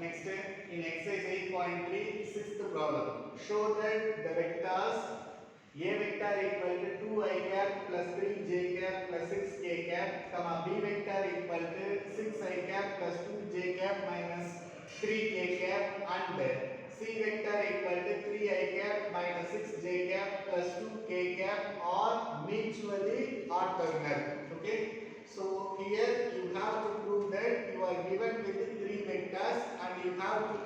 Next, in exercise 8.3, sixth problem. Show that the vectors A vector equal to 2i cap plus 3j cap plus 6k cap, comma B vector equal to 6i cap plus 2j cap minus 3k cap, and C vector equal to 3i cap minus 6j cap plus 2k cap are mutually orthogonal. Okay. So here you have to prove that you are given with three vectors and you have to.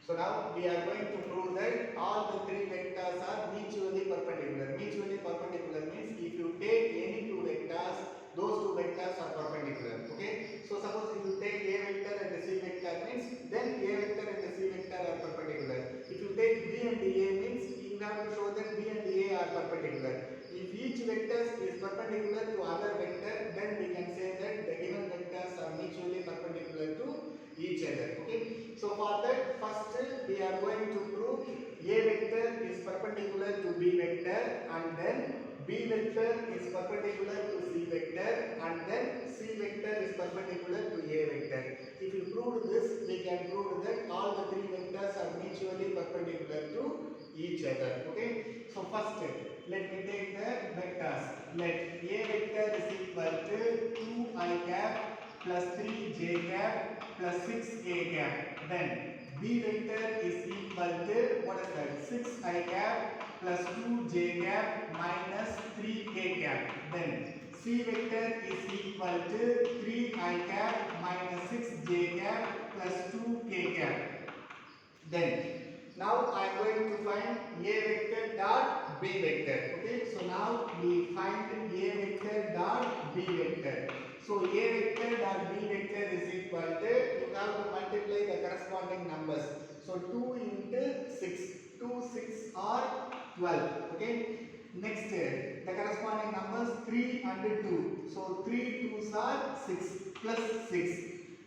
So now we are going to prove that all the three vectors are mutually perpendicular. Mutually perpendicular means if you take any two vectors, those two vectors are perpendicular. Okay. So suppose if you take A vector and the C vector means then A vector and the C vector are perpendicular. If you take B and A means you have to show that B and A are perpendicular. If each vector is perpendicular to other vector, then we can say that the given vectors are mutually perpendicular to each other. Okay. So for that, first we are going to prove A vector is perpendicular to B vector, and then B vector is perpendicular to C vector, and then C vector is perpendicular to A vector. If you prove this, we can prove that all the three vectors are mutually perpendicular to each other. Okay. So first, let me take the vectors. Let A vector is equal to 2i cap plus 3j cap plus 6k cap. Then B vector is equal to what is that? 6i cap plus 2j cap minus 3k cap. Then C vector is equal to 3i cap minus 6j cap plus 2k cap. Then now I am going to find A vector dot B vector. Okay, so now we find A vector dot B vector. So A vector dot B vector is equal to, you have to multiply the corresponding numbers. So 2 into 6, 2 6 are 12. Okay. Next, the corresponding numbers 3 and 2. So 3 2s are 6 plus 6.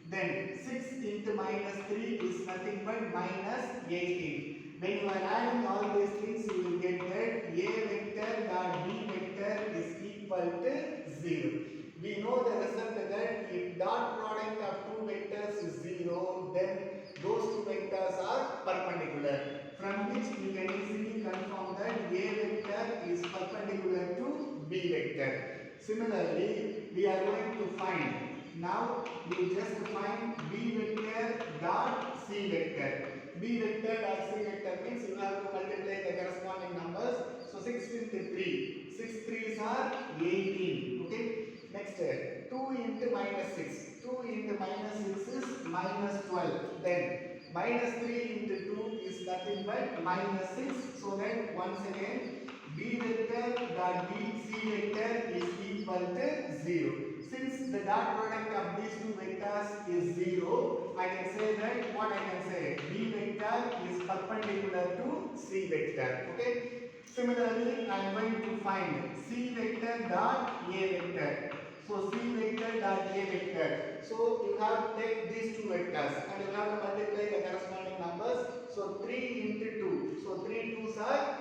Then 6 into minus 3 is nothing but minus 18. When you are adding all these things, you will get that A vector dot B vector is equal to 0. We know the result that if dot product of two vectors is 0, then those two vectors are perpendicular. From which you can easily confirm that A vector is perpendicular to B vector. Similarly, we are going to find. Now we just find B vector dot C vector. B vector dot C vector means you have to multiply the corresponding numbers. So 6 into 3. 6 3s are 18. Okay. Next, 2 into minus 6. 2 into minus 6 is minus 12. Then minus 3 into 2 is nothing but minus 6. So then once again B vector dot B C vector is equal to 0. Since the dot product of these two vectors is 0, I can say that what I can say, B vector is perpendicular to C vector. Okay. Similarly, I am going to find C vector dot A vector. So C vector dot A vector. So you have to take these two vectors and you have to multiply the corresponding numbers. So 3 into 2. So 3 2s are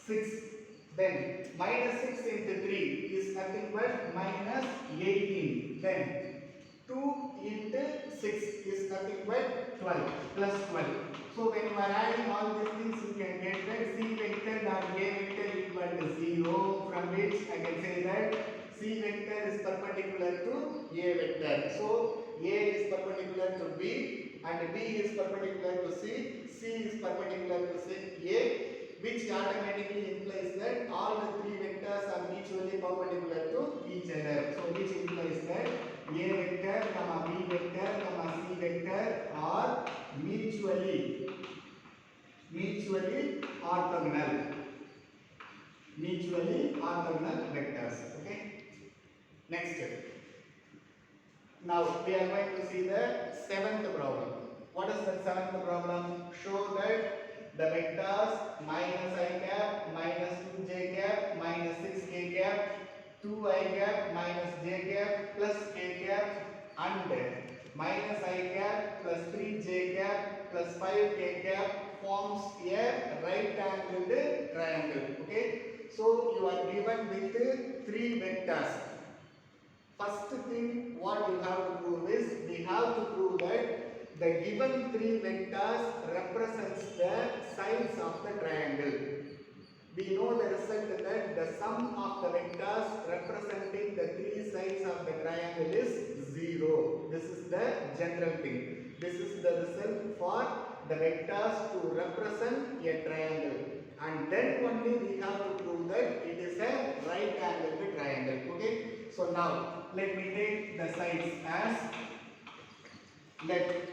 6. Then minus 6 into 3 is nothing but minus 18. Then 2 into 6 is nothing but 12 plus 12. So when you are adding all these things, you can get that C vector dot A vector equal to 0, from which I can say that C vector is perpendicular to A vector. So A is perpendicular to B and B is perpendicular to C. C is perpendicular to A, which automatically implies that all the three vectors are mutually perpendicular to each other. So which implies that A vector, B vector, C vector are mutually orthogonal. Mutually orthogonal vectors. Okay. Next. Now we are going to see the seventh problem. What is the seventh problem? Show that the vectors minus I cap minus 2j cap minus 6k cap 2i cap minus j cap plus k cap and minus I cap plus 3j cap plus 5k cap forms a right angled triangle. Okay. So you are given with three vectors. First thing what you have to prove is we have to prove that The given three vectors represents the sides of the triangle. We know the result that the sum of the vectors representing the three sides of the triangle is 0. This is the general thing. This is the result for the vectors to represent a triangle. And then only we have to prove that it is a right angled triangle. Okay. So now let me take the sides as, let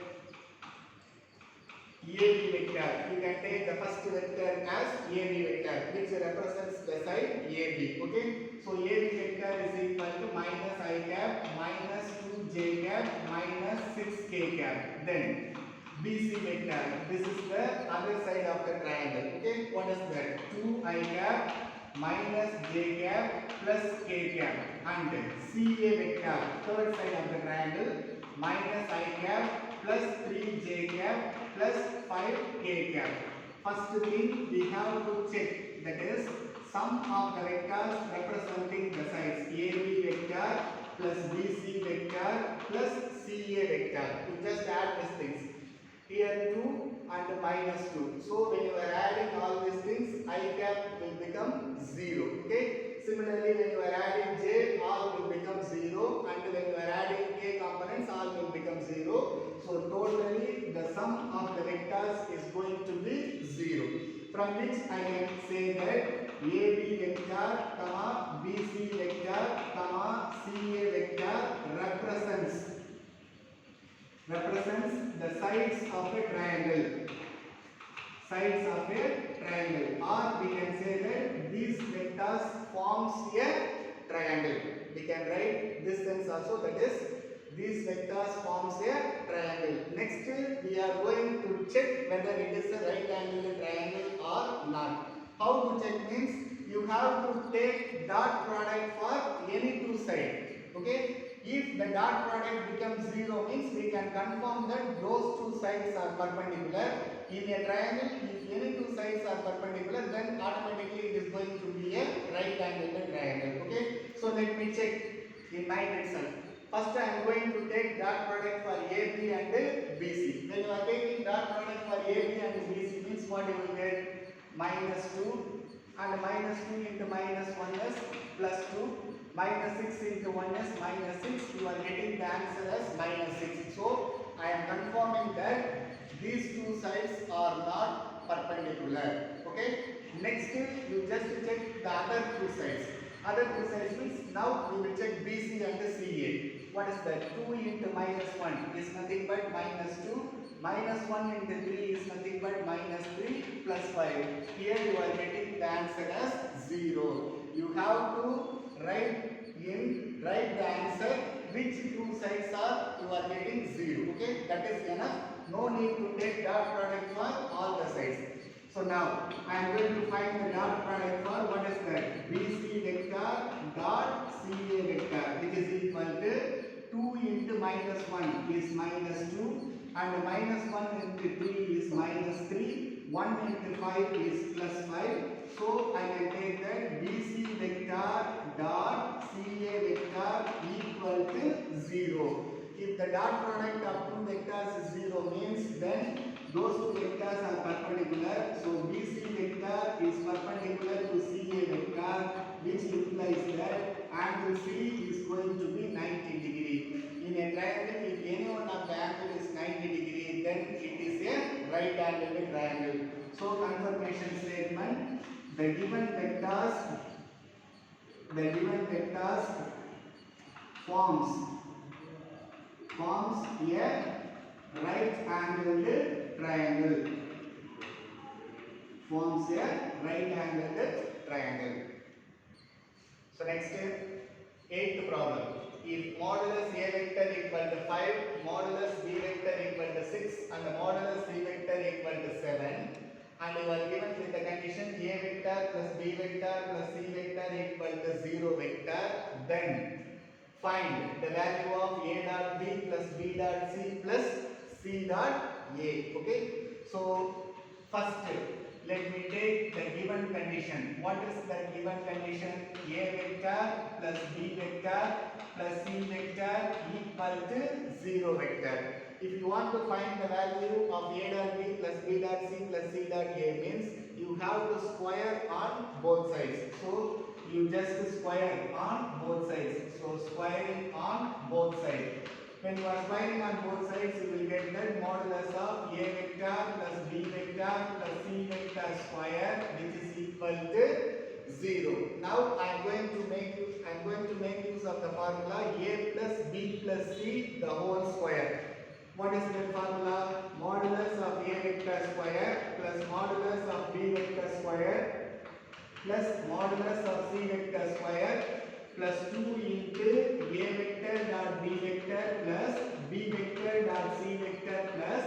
AB vector. You can take the first vector as AB vector, which represents the side AB. Okay. So AB vector is equal to minus I cap minus 2j cap minus 6k cap. Then BC vector. This is the other side of the triangle. Okay. What is that? 2I cap minus j cap plus k cap. And CA vector, third side of the triangle, minus I cap plus 3j cap plus 5k cap. First thing we have to check, that is sum of the vectors representing the sides AB vector plus BC vector plus CA vector. You just add these things. Here 2 and minus 2. So when you are adding all these things, I cap will become 0. Okay. Similarly, when you are adding j, all will become 0, and when you are adding k components, all will become 0. So totally the sum of the vectors is going to be 0. From which I can say that AB vector, BC vector, CA vector represents the sides of a triangle. Sides of a triangle, or we can say that these vectors forms a triangle. We can write this sense also, that is these vectors forms a triangle. Next we are going to check whether it is a right angled triangle or not. How to check means you have to take dot product for any two sides. Okay. If the dot product becomes 0 means we can confirm that those two sides are perpendicular. In a triangle, if any two sides are perpendicular, then automatically it is going to be a right angled triangle. Okay. So let me check in mind itself. First I am going to take dot product for AB and BC. When you are taking dot product for AB and BC means what you will get? Minus 2 and minus 2 into minus 1 is plus 2. Minus 6 into 1 is minus 6. You are getting the answer as minus 6. So I am confirming that these two sides are not perpendicular. Okay. Next you just check the other two sides. Other two sides means now we will check BC and CA. What is that? 2 into minus 1 is nothing but minus 2. Minus 1 into 3 is nothing but minus 3 plus 5. Here you are getting the answer as 0. You have to write the answer which two sides are you are getting 0. Okay. That is enough. No need to take dot product for all the sides. So now I am going to find the dot product for what is that? BC vector dot CA vector, which is equal to 2 into minus 1 is minus 2 and minus 1 into 3 is minus 3. 1 into 5 is plus 5. So I can take that BC vector dot CA vector equal to 0. If the dot product of two vectors is 0 means then those two vectors are perpendicular. So BC vector is perpendicular to CA vector, which implies that angle C is going to be 90 degree. In a triangle, if any one of the angle is 90 degree, then it is a right angled triangle. So confirmation statement: the given vectors forms a right angled triangle. Forms a right angled triangle. So next, 8th problem. If modulus A vector equal to 5, modulus B vector equal to 6 and the modulus C vector equal to 7, and you are given with the condition A vector plus B vector plus C vector equal to 0 vector, then find the value of A dot B plus B dot C plus C dot A. Okay. So first let me take the given condition. What is the given condition? A vector plus B vector plus C vector equal to 0 vector. If you want to find the value of A dot B plus B dot C plus C dot A means you have to square on both sides. So you just square on both sides. So squaring on both sides. When you are squaring on both sides, you will get that modulus of A vector plus B vector plus C vector square, which is equal to 0. Now I am going to make use of the formula A plus B plus C the whole square. What is the formula? Modulus of A vector square plus modulus of B vector square plus modulus of C vector square plus 2 into A vector dot B vector plus B vector dot C vector plus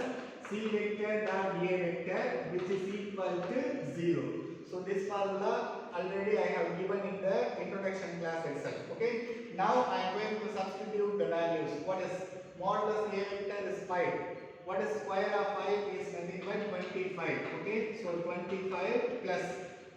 C vector dot A vector, which is equal to 0. So this formula already I have given in the introduction class itself. Okay. Now I am going to substitute the values. What is modulus A vector is 5. What is square of 5 is nothing but 25. Okay. So 25 plus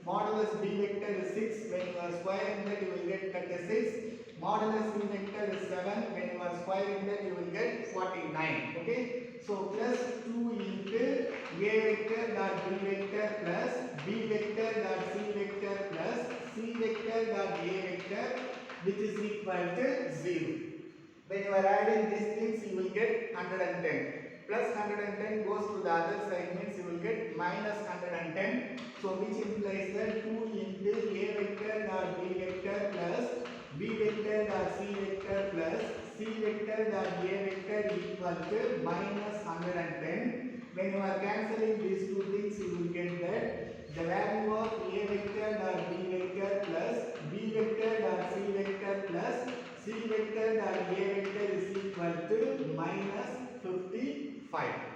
modulus B vector is 6. When you are squaring that, you will get 36. Modulus C vector is 7. When you are squaring that, you will get 49. Okay. So plus 2 into A vector dot B vector plus B vector dot C vector plus C vector dot A vector, which is equal to 0. When you are adding these things, you will get 110. Plus 110 goes to the other side, means you will get minus 110. So which implies that 2 into A vector dot B vector plus B vector dot C vector plus C vector dot A vector equal to minus 110. When you are cancelling these two things, you will get that the value of A vector dot B vector plus B vector dot C vector plus C vector dot A vector is equal to minus 55.